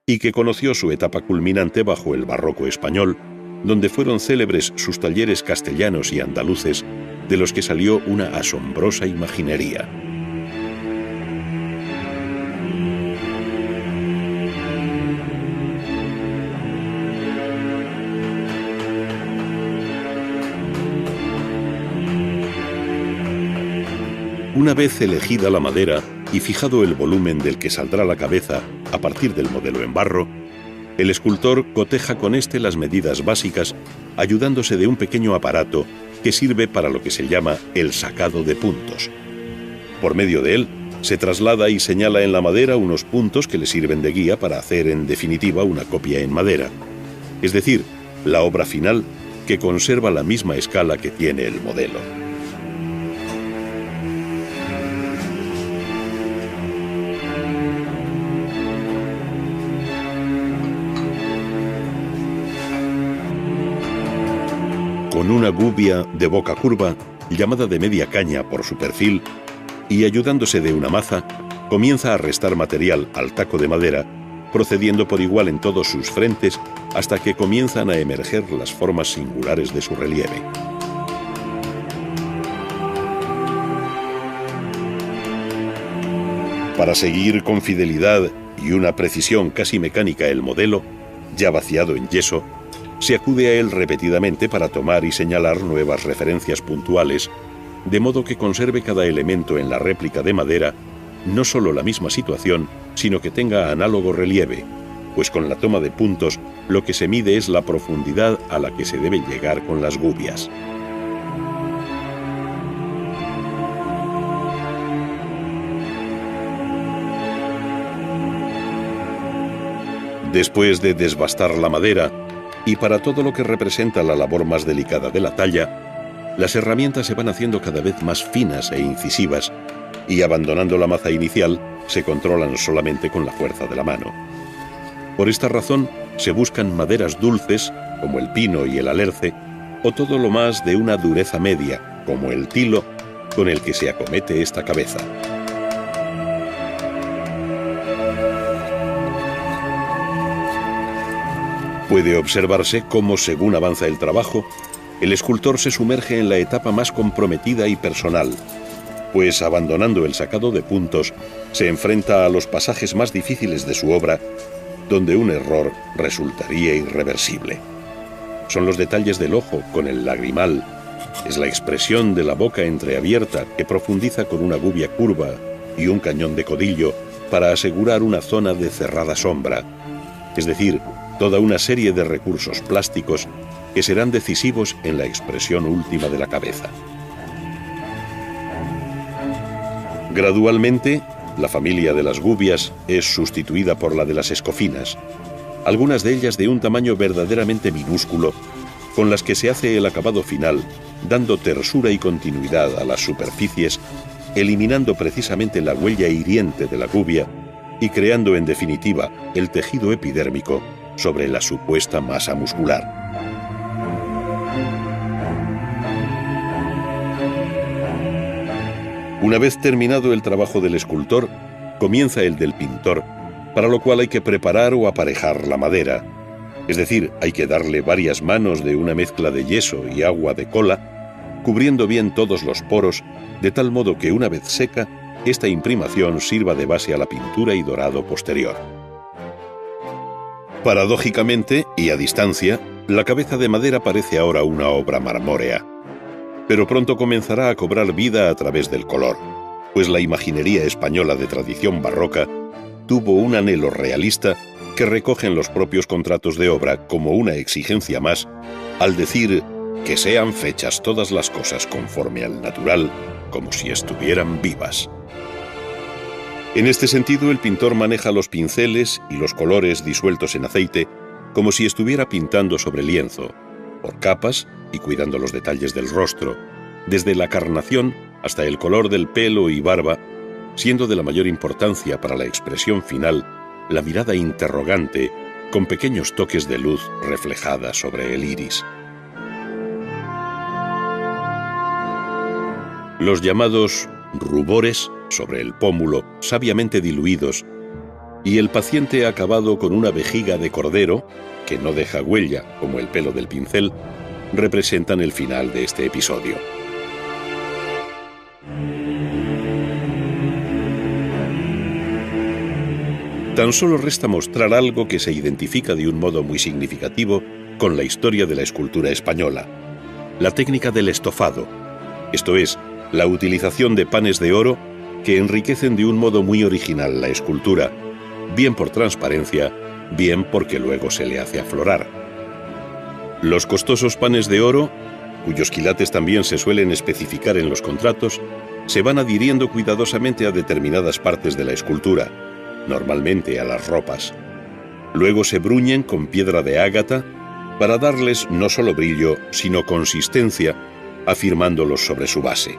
y que conoció su etapa culminante bajo el barroco español, donde fueron célebres sus talleres castellanos y andaluces, de los que salió una asombrosa imaginería. Una vez elegida la madera y fijado el volumen del que saldrá la cabeza a partir del modelo en barro, el escultor coteja con este las medidas básicas, ayudándose de un pequeño aparato que sirve para lo que se llama el sacado de puntos. Por medio de él, se traslada y señala en la madera unos puntos que le sirven de guía para hacer en definitiva una copia en madera, es decir, la obra final que conserva la misma escala que tiene el modelo. Con una gubia de boca curva, llamada de media caña por su perfil, y ayudándose de una maza, comienza a restar material al taco de madera, procediendo por igual en todos sus frentes hasta que comienzan a emerger las formas singulares de su relieve. Para seguir con fidelidad y una precisión casi mecánica el modelo, ya vaciado en yeso, se acude a él repetidamente para tomar y señalar nuevas referencias puntuales, de modo que conserve cada elemento en la réplica de madera no solo la misma situación, sino que tenga análogo relieve, pues con la toma de puntos lo que se mide es la profundidad a la que se debe llegar con las gubias. Después de desbastar la madera, y para todo lo que representa la labor más delicada de la talla, las herramientas se van haciendo cada vez más finas e incisivas, y abandonando la maza inicial, se controlan solamente con la fuerza de la mano. Por esta razón, se buscan maderas dulces, como el pino y el alerce, o todo lo más de una dureza media, como el tilo, con el que se acomete esta cabeza. Puede observarse cómo, según avanza el trabajo, el escultor se sumerge en la etapa más comprometida y personal, pues abandonando el sacado de puntos, se enfrenta a los pasajes más difíciles de su obra, donde un error resultaría irreversible. Son los detalles del ojo con el lagrimal, es la expresión de la boca entreabierta que profundiza con una gubia curva y un cañón de codillo para asegurar una zona de cerrada sombra, es decir, toda una serie de recursos plásticos que serán decisivos en la expresión última de la cabeza. Gradualmente, la familia de las gubias es sustituida por la de las escofinas, algunas de ellas de un tamaño verdaderamente minúsculo, con las que se hace el acabado final, dando tersura y continuidad a las superficies, eliminando precisamente la huella hiriente de la gubia y creando en definitiva el tejido epidérmico sobre la supuesta masa muscular. Una vez terminado el trabajo del escultor, comienza el del pintor, para lo cual hay que preparar o aparejar la madera, es decir, hay que darle varias manos de una mezcla de yeso y agua de cola, cubriendo bien todos los poros, de tal modo que una vez seca, esta imprimación sirva de base a la pintura y dorado posterior. Paradójicamente, y a distancia, la cabeza de madera parece ahora una obra marmórea, pero pronto comenzará a cobrar vida a través del color, pues la imaginería española de tradición barroca tuvo un anhelo realista que recogen los propios contratos de obra como una exigencia más, al decir que sean fechas todas las cosas conforme al natural, como si estuvieran vivas. En este sentido, el pintor maneja los pinceles y los colores disueltos en aceite como si estuviera pintando sobre lienzo, por capas y cuidando los detalles del rostro, desde la carnación hasta el color del pelo y barba, siendo de la mayor importancia para la expresión final la mirada interrogante con pequeños toques de luz reflejada sobre el iris. Los llamados rubores sobre el pómulo, sabiamente diluidos, y el paciente acabado con una vejiga de cordero, que no deja huella como el pelo del pincel, representan el final de este episodio. Tan solo resta mostrar algo que se identifica de un modo muy significativo con la historia de la escultura española, la técnica del estofado, esto es, la utilización de panes de oro que enriquecen de un modo muy original la escultura, bien por transparencia, bien porque luego se le hace aflorar. Los costosos panes de oro, cuyos quilates también se suelen especificar en los contratos, se van adhiriendo cuidadosamente a determinadas partes de la escultura, normalmente a las ropas. Luego se bruñen con piedra de ágata para darles no solo brillo, sino consistencia, afirmándolos sobre su base.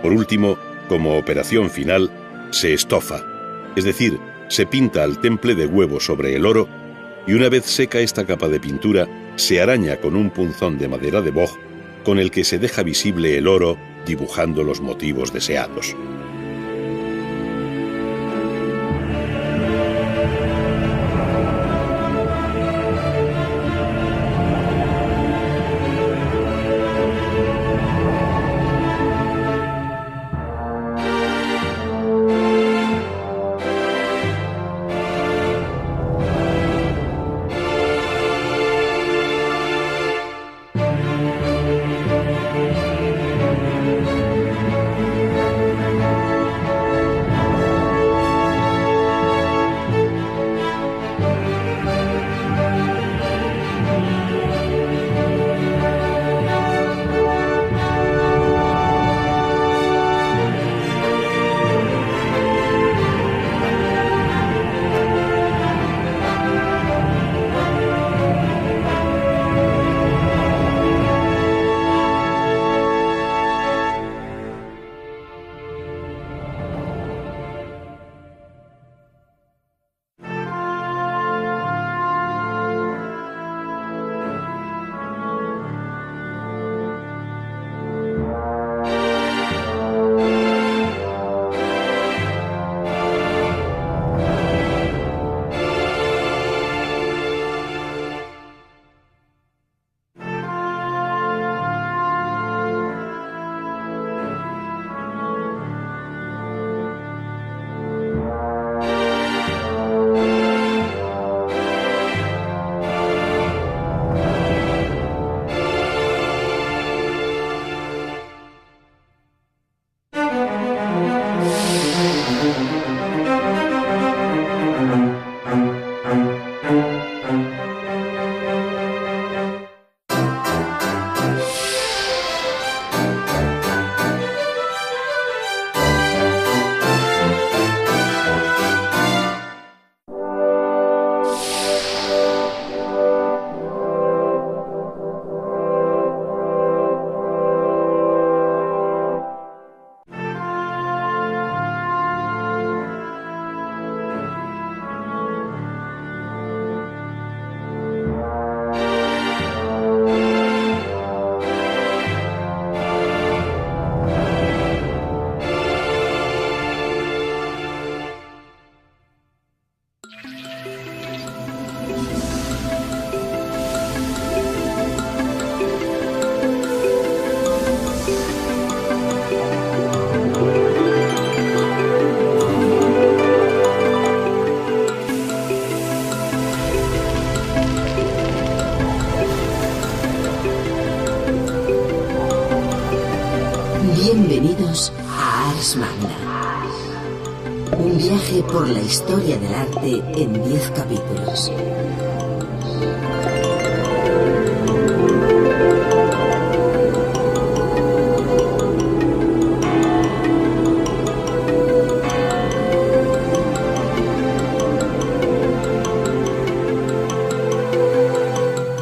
Por último, como operación final, se estofa, es decir, se pinta al temple de huevo sobre el oro y una vez seca esta capa de pintura, se araña con un punzón de madera de boj con el que se deja visible el oro dibujando los motivos deseados. Bienvenidos a Ars Magna, un viaje por la historia del arte en 10 capítulos.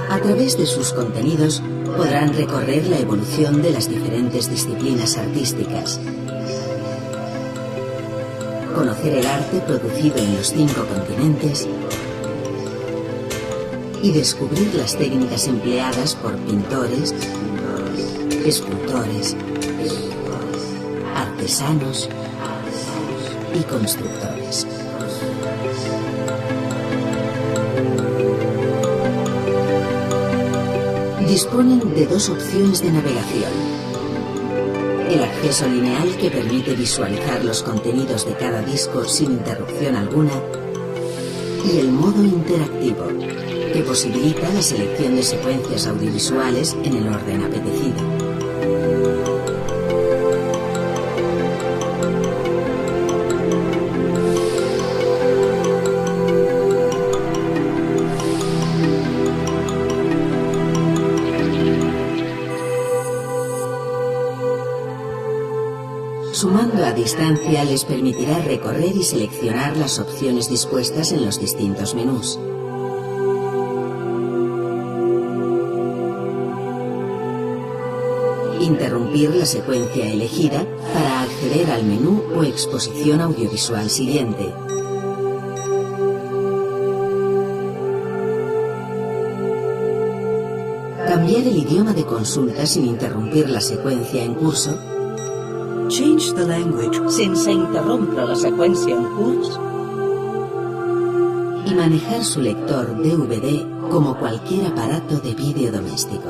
A través de sus contenidos podrán recorrer la evolución de las diferentes disciplinas artísticas, conocer el arte producido en los 5 continentes y descubrir las técnicas empleadas por pintores, escultores, artesanos y constructores. Disponen de 2 opciones de navegación: el acceso lineal, que permite visualizar los contenidos de cada disco sin interrupción alguna, y el modo interactivo, que posibilita la selección de secuencias audiovisuales en el orden apetecido. Su mando a distancia les permitirá recorrer y seleccionar las opciones dispuestas en los distintos menús. Interrumpir la secuencia elegida para acceder al menú o exposición audiovisual siguiente. Cambiar el idioma de consulta sin interrumpir la seqüència en curso. Change the language sense interrompre la seqüència en curs. Y manejar su lector DVD como cualquier aparato de vídeo doméstico.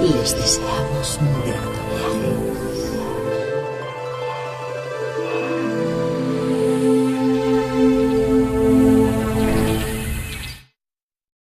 Les deseamos